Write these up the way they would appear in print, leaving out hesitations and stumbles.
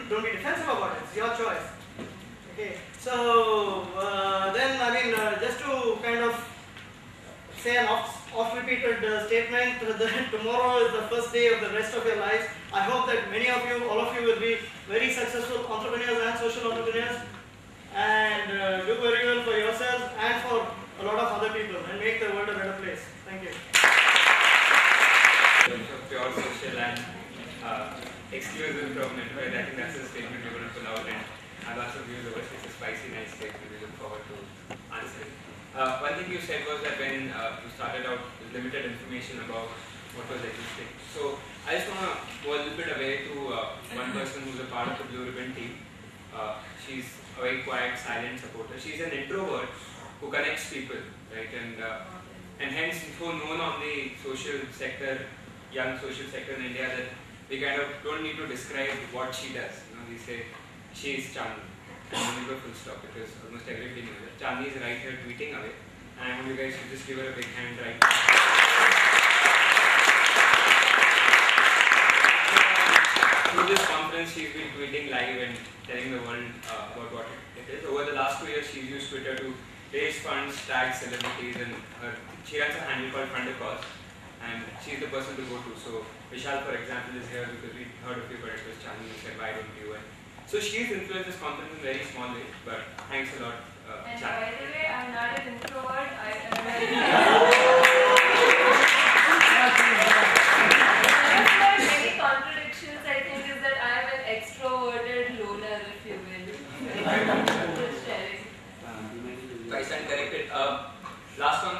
don't be defensive about it. It's your choice. Okay. So then, I mean, just to kind of say an oft-repeated statement, that tomorrow is the first day of the rest of your lives. I hope that many of you, all of you, will be very successful entrepreneurs and social entrepreneurs, and do very well for yourselves and for a lot of other people, and make the world a better place. Thank you. In terms of pure social and exclusive from network, I think that's a statement we're going to pull out, and I've also viewed over. It's a spicy, nice statement we look forward to answering. One thing you said was that when you started out with limited information about what was existing. So I just want to go a little bit away to one person who's a part of the Blue Ribbon team. She's a very quiet, silent supporter. She's an introvert who connects people, right? And hence so known on the social sector, young social sector in India, that we kind of don't need to describe what she does. You know, we say she's Chandni, and then we go full stop because almost everybody knows that. Chandni is right here tweeting away, and I want you guys to just give her a big hand right now. Through this conference, she's been tweeting live and telling the world about what it is. Over the last 2 years, she's used Twitter to raise funds, tag celebrities, and she runs a handle called Fund a Cause, and she's the person to go to. So Vishal, for example, is here because we heard of you, but it was Chandni who said, why don't you? And so she's influenced this conference in very small ways, but thanks a lot, And Chandni. by the way, I'm not an introvert. Many contradictions, I think, is that I am an extroverted loner, if you will. Just sharing. So I stand corrected. Last on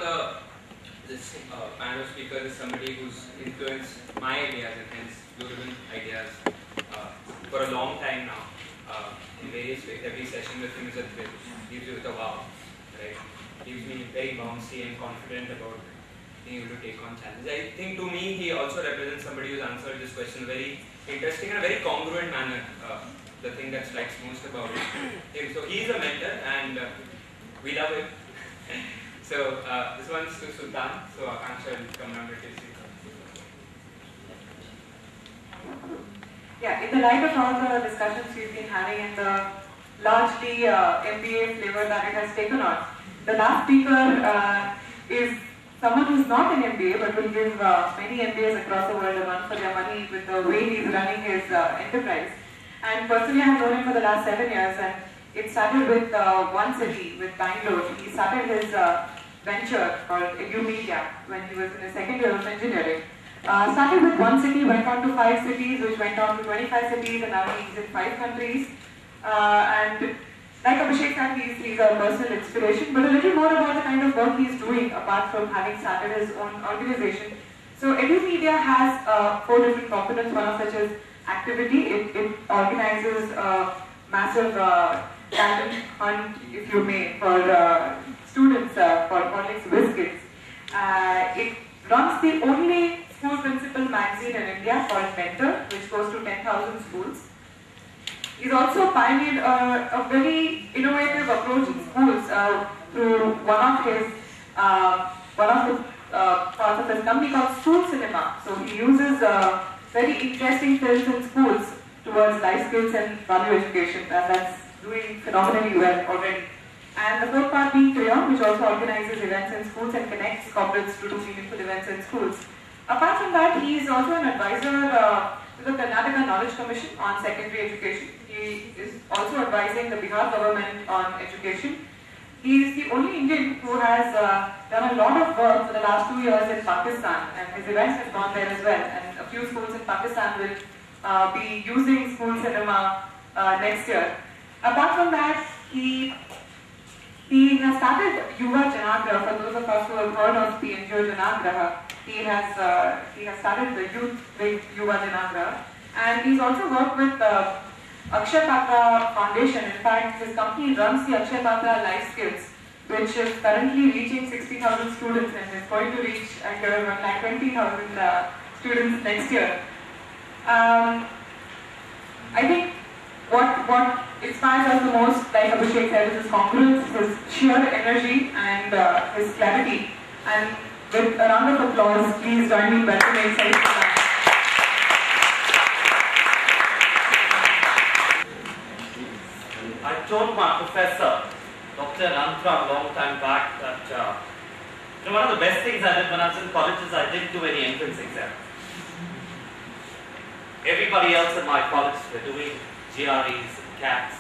this panel of speakers is somebody who's influenced my ideas and hence Blue Ribbon ideas for a long time now. In various ways, every session with him is a thrill. Leaves you with a wow, right? Leaves me very bouncy and confident about being able to take on challenges. I think to me, he also represents somebody who's answered this question in a very interesting and a very congruent manner. The thing that strikes most about him. So he's a mentor, and we love him. So this one's to Sultan. So Akanksha will come around and take it. Yeah, in the light of all the discussions we've been having and the largely MBA flavor that it has taken on, the last speaker is someone who's not an MBA but will give many MBAs across the world a run for their money with the way he's running his enterprise. And personally, I have known him for the last 7 years, and it started with one city, with Bangalore. He started his venture called EduMedia when he was in the second year of engineering. Started with one city, went on to 5 cities, which went on to 25 cities, and now he's in 5 countries. And like Abhishek said, he's a personal inspiration, but a little more about the kind of work he's doing apart from having started his own organization. So EduMedia has 4 different components, one of which is activity. It organizes a massive talent hunt, if you may, for students for Horlicks Biscuits. It runs the only school principal magazine in India called Mentor, which goes to 10,000 schools. He's also pioneered a very innovative approach in schools through one of the parts of his company called School Cinema. So he uses very interesting films in schools towards life skills and value education, and that's doing phenomenally well already. And the fourth part being Crayon, which also organizes events in schools and connects corporates to do meaningful events in schools. Apart from that, he is also an advisor to the Karnataka Knowledge Commission on secondary education. He is also advising the Bihar government on education. He is the only Indian who has done a lot of work for the last 2 years in Pakistan, and his events have gone there as well. And a few schools in Pakistan will be using School Cinema next year. Apart from that, he has started Yuva Janagraha. For those of us who have heard of the NGO Janagraha, he has started the youth with Yuva Janagraha, and he's also worked with Akshay Patra Foundation. In fact, his company runs the Akshay Patra Life Skills, which is currently reaching 60,000 students and is going to reach 1,20,000 students next year. I think what inspires us the most, like Abhishek said, is his congruence, his sheer energy, and his clarity. And with a round of applause, please join me in welcoming Saif. told my professor, Dr. Anantram, a long time back, that one of the best things I did when I was in college is I didn't do any entrance exam. Everybody else in my college were doing GREs and CATs.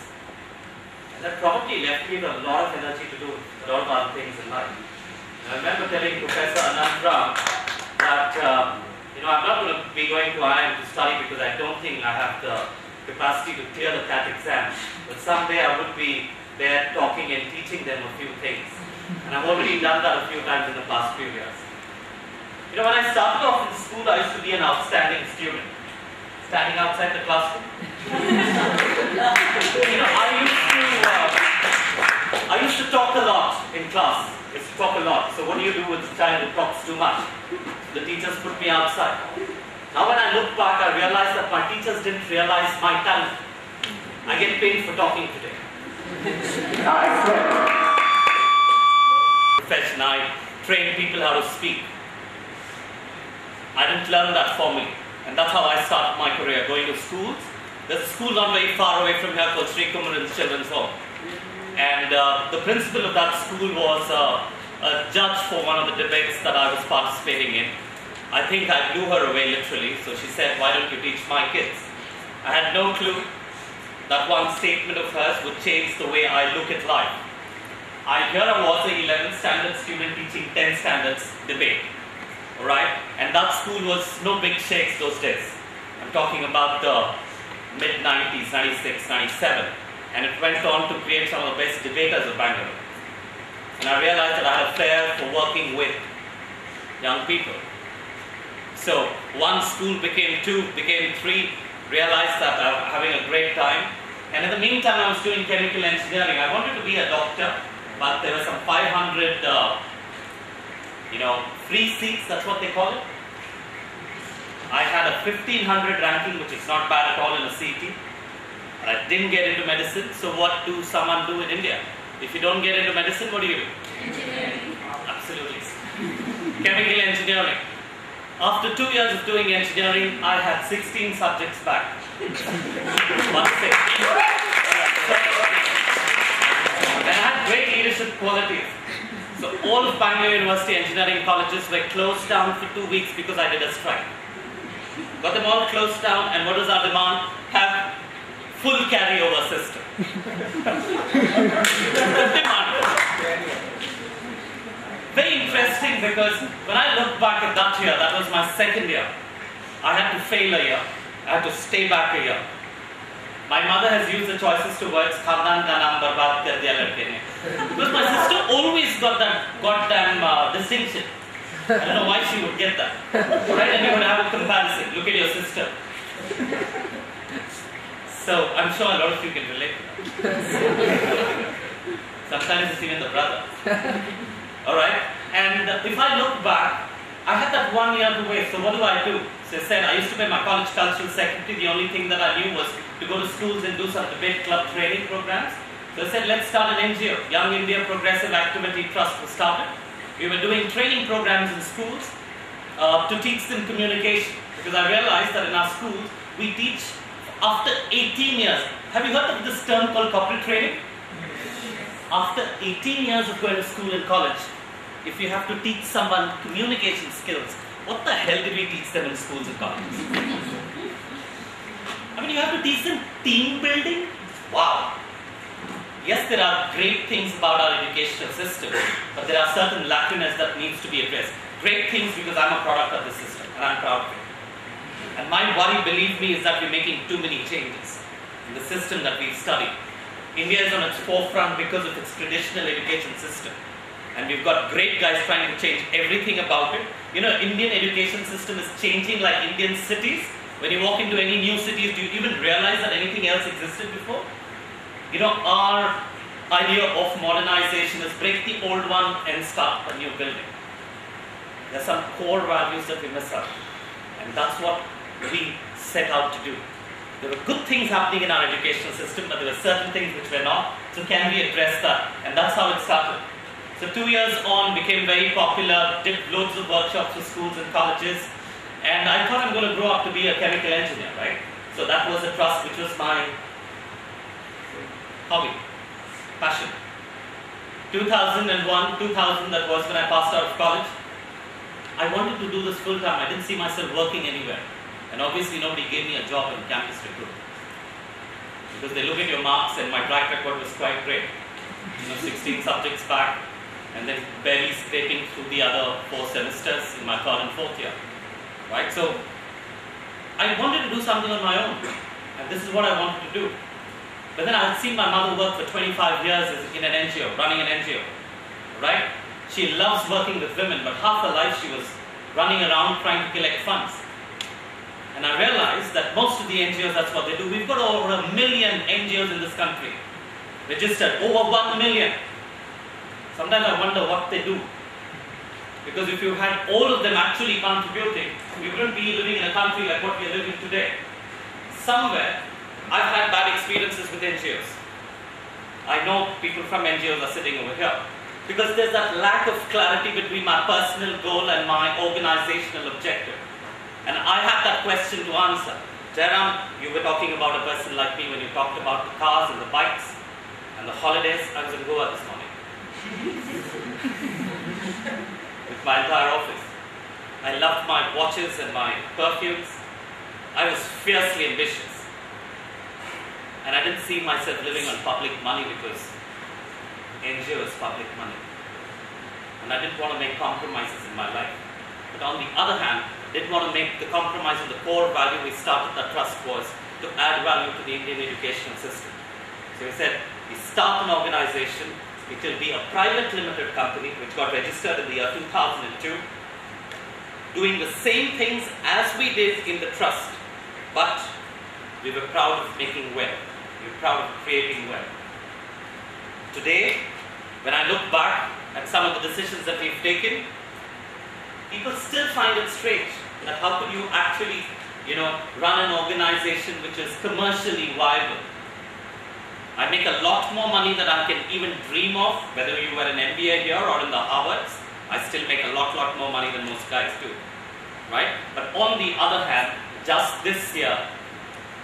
And that probably left me with a lot of energy to do a lot of other things in life. And I remember telling Professor Anantram that I'm not going to be going to IIM to study because I don't think I have the capacity to clear the CAT exam. But someday I would be there talking and teaching them a few things. And I've already done that a few times in the past few years. When I started off in school, I used to be an outstanding student. Standing outside the classroom. I used to talk a lot in class. I used to talk a lot. So what do you do with a child who talks too much? The teachers put me outside. Now when I look back, I realize that my teachers didn't realize my talent. I get paid for talking today. Profession, I train people how to speak. I didn't learn that formally. And that's how I started my career, going to schools. There's a school not very far away from here called Sri Kumaran's Children's Home. And the principal of that school was a judge for one of the debates that I was participating in. I think I blew her away literally, so she said, why don't you teach my kids? I had no clue that one statement of hers would change the way I look at life. Here I was, an 11th standard student teaching 10th standards debate. Alright? And that school was no big shakes those days. I'm talking about the mid-90s, 96, 97. And it went on to create some of the best debaters of Bangalore. And I realized that I had a flair for working with young people. So one school became two, became three, realized that I'm having a great time. And in the meantime, I was doing chemical engineering. I wanted to be a doctor, but there were some 500 free seats, that's what they call it. I had a 1500 ranking, which is not bad at all in a CT. And I didn't get into medicine, so what do someone do in India? If you don't get into medicine, what do you do? Engineering. Absolutely. Chemical engineering. After 2 years of doing engineering, I had 16 subjects back. 1 6. And I had great leadership qualities. So all of Bangalore University engineering colleges were closed down for 2 weeks because I did a strike. Got them all closed down, and what was our demand? Have full carryover system. Demand. Very interesting, because when I look back at that year, that was my second year. I had to fail a year. I had to stay back a year. My mother has used the choices to words Khandan ka naam barbaad kar diya ladke ne. Because my sister always got that goddamn distinction. I don't know why she would get that. Right? And you would have a comparison. Look at your sister. So I'm sure a lot of you can relate to that. Sometimes it's even the brother. Alright? And if I look back, I had that 1 year to wait. So what do? So I said, I used to be my college cultural secretary. The only thing that I knew was to go to schools and do some debate club training programs. So I said, let's start an NGO. Young India Progressive Activity Trust was started. We were doing training programs in schools to teach them communication. Because I realized that in our schools, we teach after 18 years. Have you heard of this term called corporate training? After 18 years of going to school and college, if you have to teach someone communication skills, what the hell did we teach them in schools and colleges? I mean, you have to teach them team building? Wow! Yes, there are great things about our educational system, but there are certain lacunas that needs to be addressed. Great things because I'm a product of the system, and I'm proud of it. And my worry, believe me, is that we're making too many changes in the system that we've studied. India is on its forefront because of its traditional education system. And we've got great guys trying to change everything about it. Indian education system is changing like Indian cities. When you walk into any new cities, do you even realize that anything else existed before? Our idea of modernization is break the old one and start a new building. There are some core values that we miss out. And that's what we set out to do. There were good things happening in our educational system, but there were certain things which were not. So can we address that? And that's how it started. So 2 years on, became very popular, did loads of workshops for schools and colleges. And I thought I'm going to grow up to be a chemical engineer, right? So that was a trust, which was my hobby. passion. 2001, 2000, that was when I passed out of college. I wanted to do this full time. I didn't see myself working anywhere. And obviously nobody gave me a job in campus recruitment. Because they look at your marks and my track record was quite great. 16 subjects back and then barely scraping through the other 4 semesters in my 3rd and 4th year. Right? So I wanted to do something on my own. And this is what I wanted to do. But then I had seen my mother work for 25 years in an NGO, running an NGO. Right? She loves working with women, but half her life she was running around trying to collect funds. And I realized that most of the NGOs, that's what they do. We've got over 1 million NGOs in this country. Registered, over 1 million. Sometimes I wonder what they do. Because if you had all of them actually contributing, we wouldn't be living in a country like what we are living today. Somewhere, I've had bad experiences with NGOs. I know people from NGOs are sitting over here. Because there's that lack of clarity between my personal goal and my organizational objective. And I had that question to answer. Jairam, you were talking about a person like me when you talked about the cars and the bikes and the holidays. I was in Goa this morning. With my entire office. I loved my watches and my perfumes. I was fiercely ambitious. And I didn't see myself living on public money because NGO is public money. And I didn't want to make compromises in my life. But on the other hand, didn't want to make the compromise on the core value we started that trust was to add value to the Indian educational system. So we said, we start an organization, it will be a private limited company which got registered in the year 2002, doing the same things as we did in the trust, but we were proud of making wealth. We were proud of creating wealth. Today, when I look back at some of the decisions that we've taken, people still find it strange that how could you actually, run an organization which is commercially viable. I make a lot more money than I can even dream of, whether you were an MBA here or in the Harvards. I still make a lot more money than most guys do, right? But on the other hand, just this year,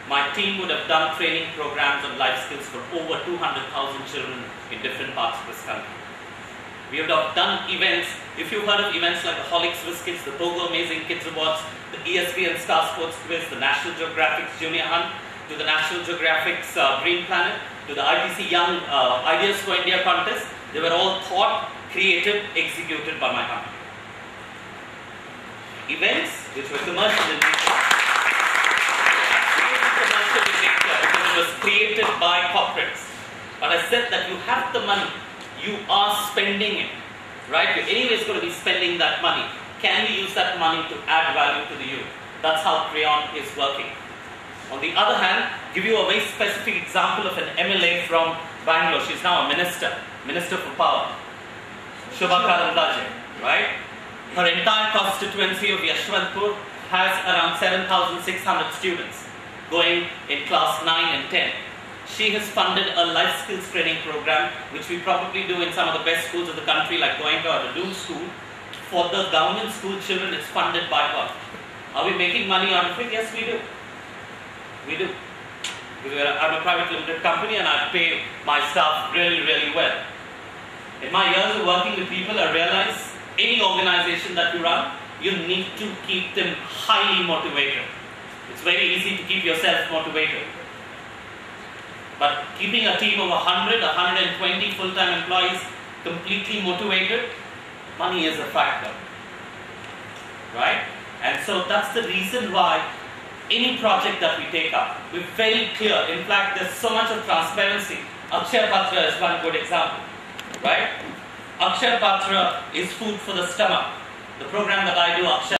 my team would have done training programs on life skills for over 200,000 children in different parts of this country. We would have done events, if you've heard of events like the Holic Swiss Kids, the Pogo Amazing Kids Awards, the ESPN Star Sports Quiz, the National Geographic's Junior Hunt, to the National Geographic's Green Planet, to the ITC Young Ideas for India contest, they were all thought, created, executed by my company. Events which were commercial in nature, because it was created by corporates. But I said that you have the money, you are spending it, right? You're anyways going to be spending that money. Can you use that money to add value to the youth? That's how Crayon is working. On the other hand, give you a very specific example of an MLA from Bangalore. She's now a minister for power. Shobha Karandaje, right? Her entire constituency of Yashwantpur has around 7,600 students going in class 9 and 10. She has funded a life skills training program, which we probably do in some of the best schools of the country, like Goenka or the Doon School. For the government school children, it's funded by her. Are we making money out of it? Yes, we do. We do. I'm a private limited company and I pay my staff really well. In my years of working with people, I realize any organization that you run, you need to keep them highly motivated. It's very easy to keep yourself motivated. But keeping a team of 100, 120 full-time employees completely motivated, money is a factor. Right? And so that's the reason why any project that we take up, we're very clear. In fact, there's so much of transparency. Akshaya Patra is one good example. Right? Akshaya Patra is food for the stomach. The program that I do, Akshaya